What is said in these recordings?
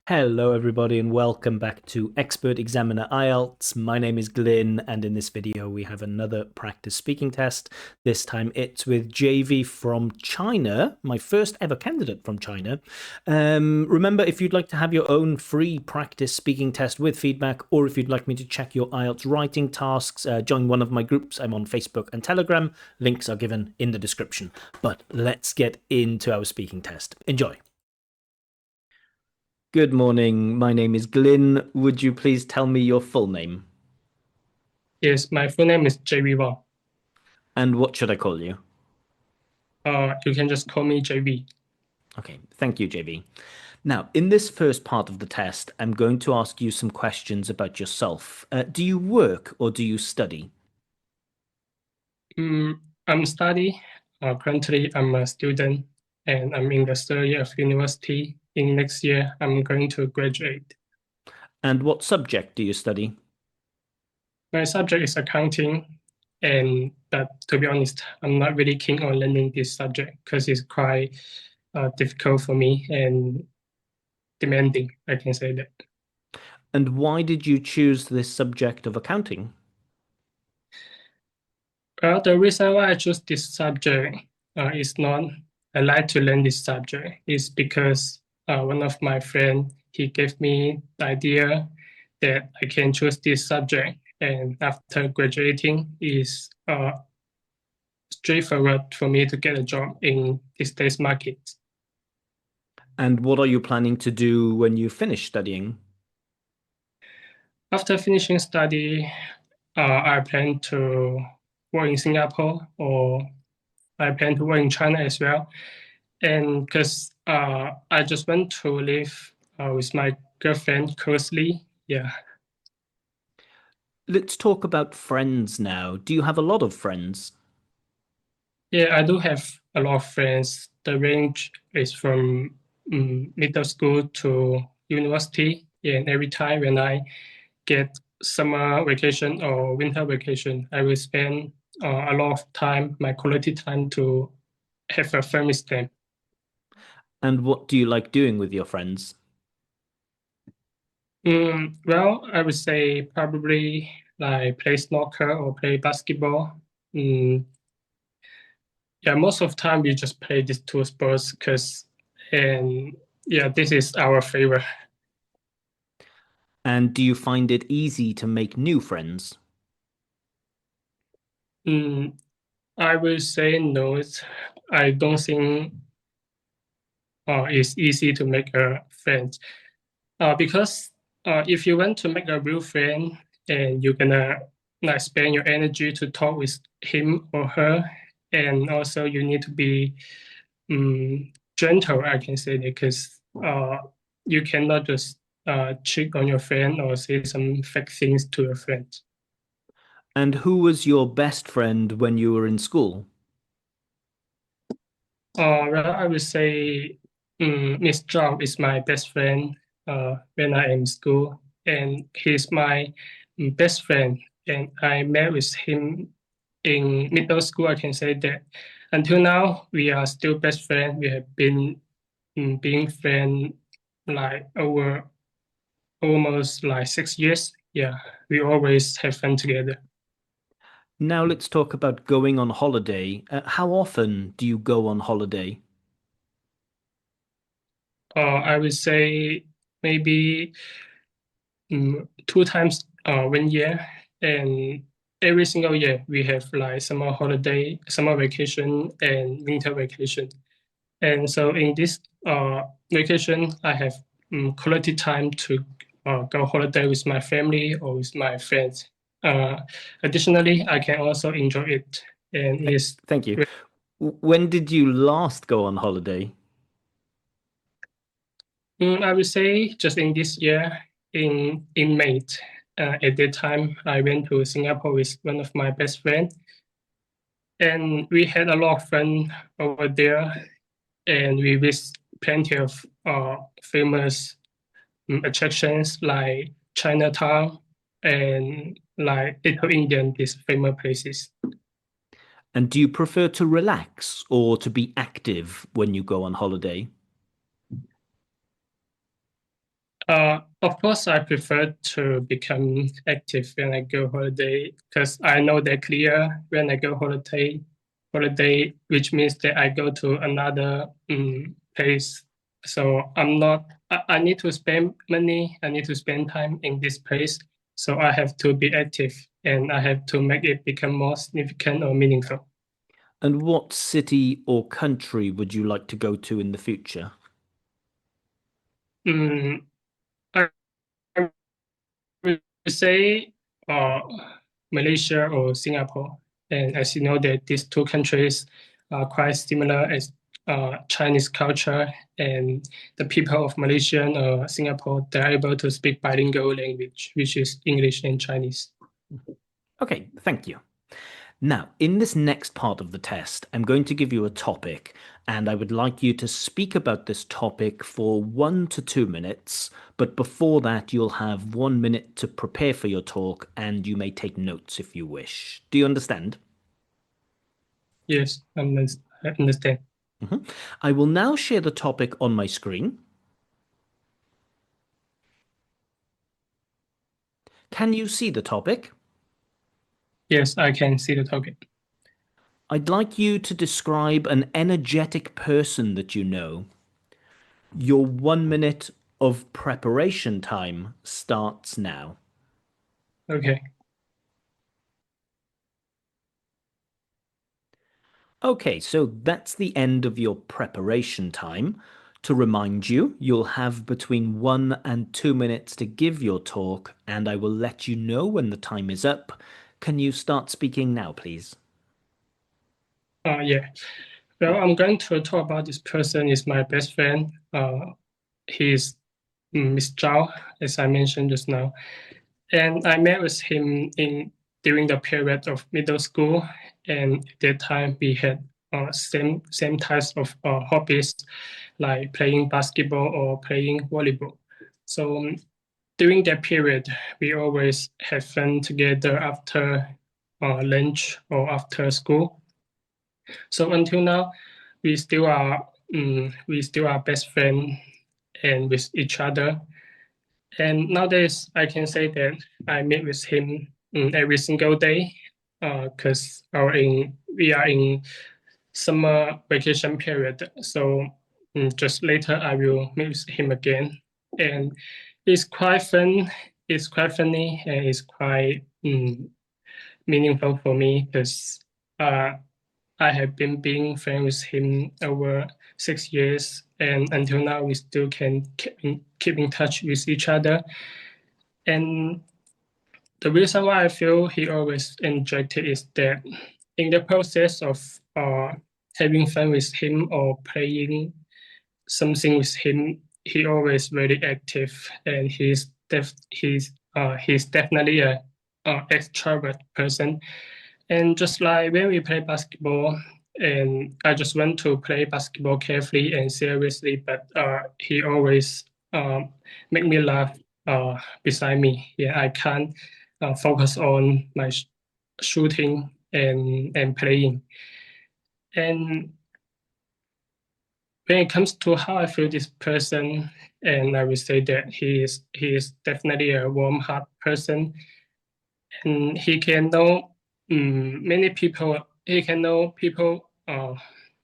Hello, everybody, and welcome back to Expert Examiner IELTS. My name is Glyn, and in this video, we have another practice speaking test. This time, it's with Javy from China, my first ever candidate from China. Remember, if you'd like to have your own free practice speaking test with feedback, or if you'd like me to check your IELTS writing tasks, join one of my groups. I'm on Facebook and Telegram. Links are given in the description. But let's get into our speaking test. Enjoy. Good morning. My name is Glyn. Would you please tell me your full name? Yes, my full name is Javy Wang. And what should I call you? You can just call me JV. Okay, thank you, JV. Now, in this first part of the test, I'm going to ask you some questions about yourself. Do you work or do you study? I'm study. Currently, I'm a student and I'm in the third year of university. In next year, I'm going to graduate. And what subject do you study? My subject is accounting, but to be honest, I'm not really keen on learning this subject because it's quite difficult for me and demanding. I can say that. And why did you choose this subject of accounting? Well, the reason why I chose this subject is not I like to learn this subject. Is because one of my friend he gave me the idea that I can choose this subject, and after graduating, is straightforward for me to get a job in this day's market. And what are you planning to do when you finish studying? After finishing study, I plan to work in Singapore or I plan to work in China as well. And because I just want to live with my girlfriend closely. Yeah. Let's talk about friends now. Do you have a lot of friends? Yeah, I do have a lot of friends. The range is from middle school to university. Yeah, and every time when I get summer vacation or winter vacation, I will spend a lot of time, my quality time to have a fun with them. And what do you like doing with your friends? Well, I would say probably like play snooker or play basketball. Mm, yeah, most of the time we just play these two sports and yeah, this is our favorite. And do you find it easy to make new friends? Mm, I will say no. I don't think it's easy to make a friend. Because if you want to make a real friend and you're gonna like spend your energy to talk with him or her, and also you need to be gentle, I can say that, because you cannot just cheat on your friend or say some fake things to your friend. And who was your best friend when you were in school? Well, I would say Miss Zhao is my best friend when I am in school, and he's my best friend. And I met with him in middle school. I can say that until now we are still best friends. We have been being friends like over almost like 6 years. Yeah, we always have fun together. Now let's talk about going on holiday. How often do you go on holiday? I would say maybe two times 1 year, and every single year we have like summer holiday, summer vacation, and winter vacation. And so in this vacation, I have quality time to go holiday with my family or with my friends. Uh, Additionally, I can also enjoy it, and it's Thank you. When did you last go on holiday? I would say just in this year, in May. At that time, I went to Singapore with one of my best friends, and we had a lot of fun over there. And we visited plenty of famous attractions like Chinatown and like Little Indian, these famous places. And do you prefer to relax or to be active when you go on holiday? Of course, I prefer to become active when I go holiday because I know that clear when I go holiday, which means that I go to another place. So I'm not. I need to spend money. I need to spend time in this place. So I have to be active and I have to make it become more significant or meaningful. And what city or country would you like to go to in the future? Mm, I would say Malaysia or Singapore. And as you know, that these two countries are quite similar as Chinese culture, and the people of Malaysia or Singapore, they're able to speak bilingual language, which is English and Chinese. Okay, thank you. Now, in this next part of the test, I'm going to give you a topic, and I would like you to speak about this topic for 1 to 2 minutes. But before that, you'll have 1 minute to prepare for your talk, and you may take notes if you wish. Do you understand? Yes, I understand. I will now share the topic on my screen. Can you see the topic? Yes, I can see the topic. I'd like you to describe an energetic person that you know. Your 1 minute of preparation time starts now. Okay. Okay, so that's the end of your preparation time. To remind you, you'll have between 1 and 2 minutes to give your talk, and I will let you know when the time is up. Can you start speaking now, please? Yeah. Well, I'm going to talk about this person is my best friend. He's Miss Zhao, as I mentioned just now. And I met with him in during the period of middle school, and at that time we had same types of hobbies, like playing basketball or playing volleyball. So during that period, we always have fun together after lunch or after school. So until now, we still are best friend and with each other. And nowadays, I can say that I meet with him every single day because we are in summer vacation period. So just later, I will meet with him again, and it's quite fun. It's quite funny and it's quite meaningful for me because uh, I have been being friends with him over 6 years, and until now, we still can keep in touch with each other. And the reason why I feel he always enjoyed it is that in the process of having fun with him or playing something with him, he always very active, and he's definitely a extrovert person. And just like when we play basketball, and I just want to play basketball carefully and seriously, but he always make me laugh beside me. Yeah, I can't focus on my shooting and playing. And when it comes to how I feel this person, and I would say that he is definitely a warm heart person, and he can know many people. He can know people.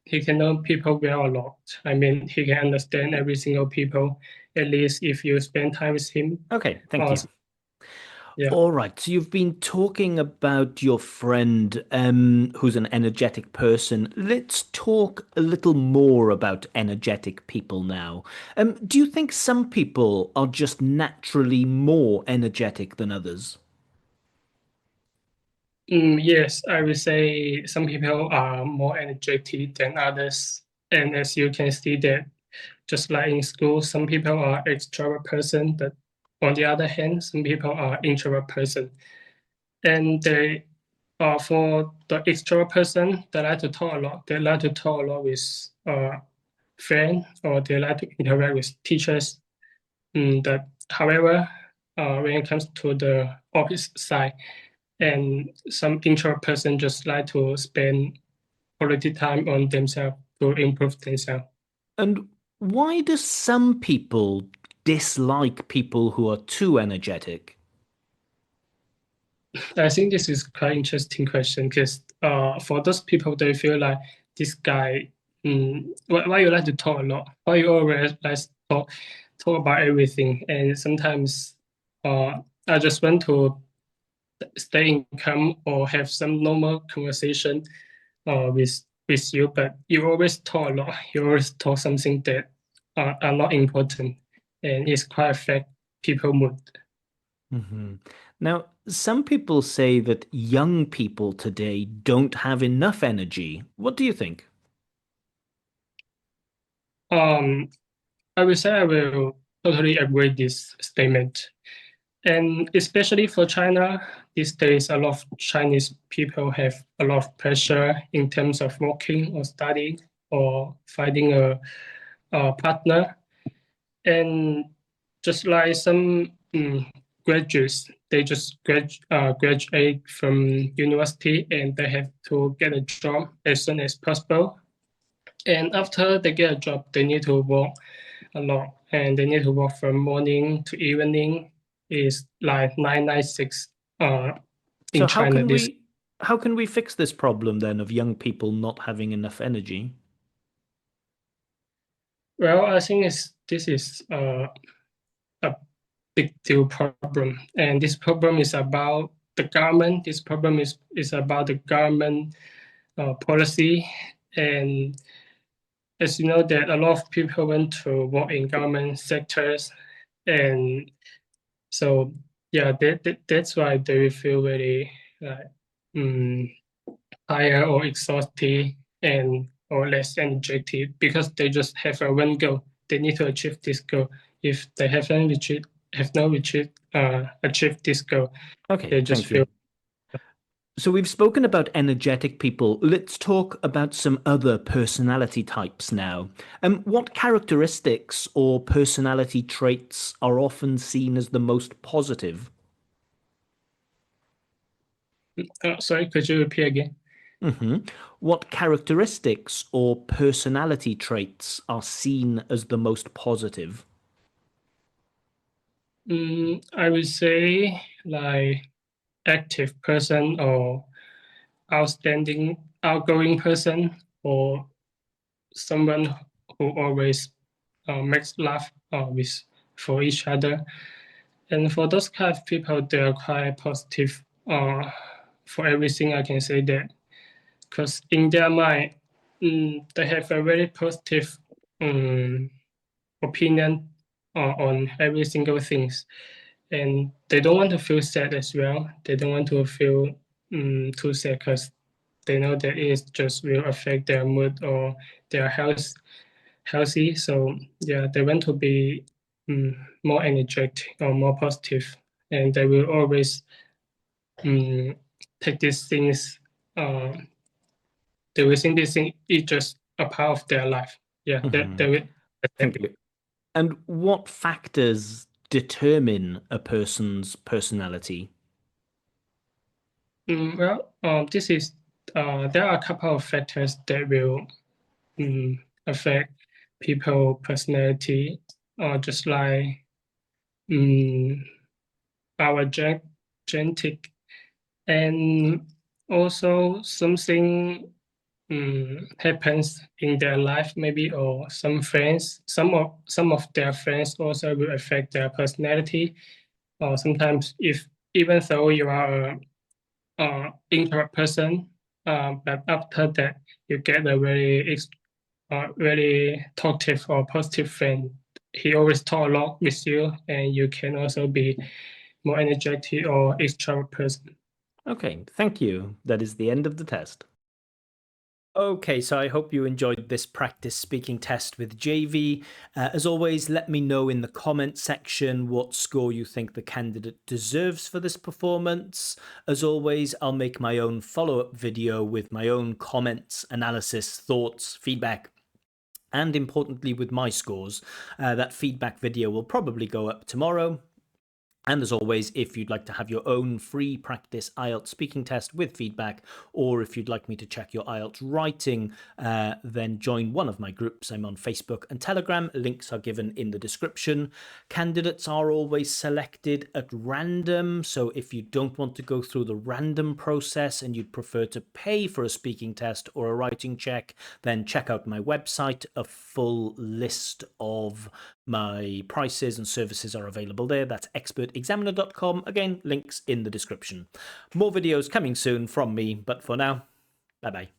He can know people well a lot. I mean, he can understand every single people. At least if you spend time with him. Okay, thank Uh, you. yeah. All right, so you've been talking about your friend who's an energetic person. Let's talk a little more about energetic people now. Do you think some people are just naturally more energetic than others? Yes, I would say some people are more energetic than others. And as you can see that just like in school, some people are extrovert person, but on the other hand, some people are introvert person. And they for the extrovert person, they like to talk a lot. They like to talk a lot with friends, or they like to interact with teachers. However, when it comes to the opposite side, and some introvert person just like to spend quality time on themselves to improve themselves. And why do some people dislike people who are too energetic? I think this is quite interesting question because for those people they feel like this guy why you like to talk a lot? Why you always like to talk about everything? And sometimes I just want to stay in calm or have some normal conversation with you, but you always talk a lot. You always talk something that are not important, and it's quite affect people mood. Hmm. Now, some people say that young people today don't have enough energy. What do you think? Um, I will say I will totally agree this statement. And especially for China, these days, a lot of Chinese people have a lot of pressure in terms of working or studying or finding a partner. And just like some graduates, they just graduate from university and they have to get a job as soon as possible. And after they get a job, they need to work a lot, and they need to work from morning to evening. Is like 996 So in China. This how can we fix this problem then of young people not having enough energy? well, I think this is a big deal problem, and this problem is about the government. This problem is about the government policy, and as you know that a lot of people want to work in government sectors, and so yeah, that's why they feel very like um, tired or exhausted and or less energetic because they just have a one goal. They need to achieve this goal. If they haven't achieved this goal, Okay, they just thank feel. you. So we've spoken about energetic people. Let's talk about some other personality types now. What characteristics or personality traits are often seen as the most positive? Sorry, could you repeat again? Hmm. What characteristics or personality traits are seen as the most positive? I would say like active person or outgoing person or someone who always makes laugh with for each other. And for those kind of people, they are quite positive. For everything, I can say that because in their mind, they have a very positive um, opinion on every single things, and they don't want to feel sad as well. They don't want to feel too sad because they know that it just will affect their mood or their healthy. So yeah, they want to be more energetic or more positive, and they will always um, take these things. Uh, they will think this thing is just a part of their life. Yeah, that Hmm. they will Thank accept it. you. And what factors determine a person's personality? This is there are a couple of factors that will affect people personality, just like um, our genetic and also something happens in their life maybe or some of their friends also will affect their personality or sometimes if even though you are a introvert person but after that you get a very talkative or positive friend. He always talk a lot with you and you can also be more energetic or extrovert person. Okay, thank you. That is the end of the test. Okay, so I hope you enjoyed this practice speaking test with Javy. As always, let me know in the comment section what score you think the candidate deserves for this performance. As always, I'll make my own follow-up video with my own comments, analysis, thoughts, feedback, and importantly with my scores. That feedback video will probably go up tomorrow. And as always, if you'd like to have your own free practice IELTS speaking test with feedback, or if you'd like me to check your IELTS writing, then join one of my groups. I'm on Facebook and Telegram. Links are given in the description. Candidates are always selected at random. So if you don't want to go through the random process and you'd prefer to pay for a speaking test or a writing check, then check out my website. A full list of my prices and services are available there. That's expertexaminer.com. Again, links in the description. More videos coming soon from me, but for now, bye bye.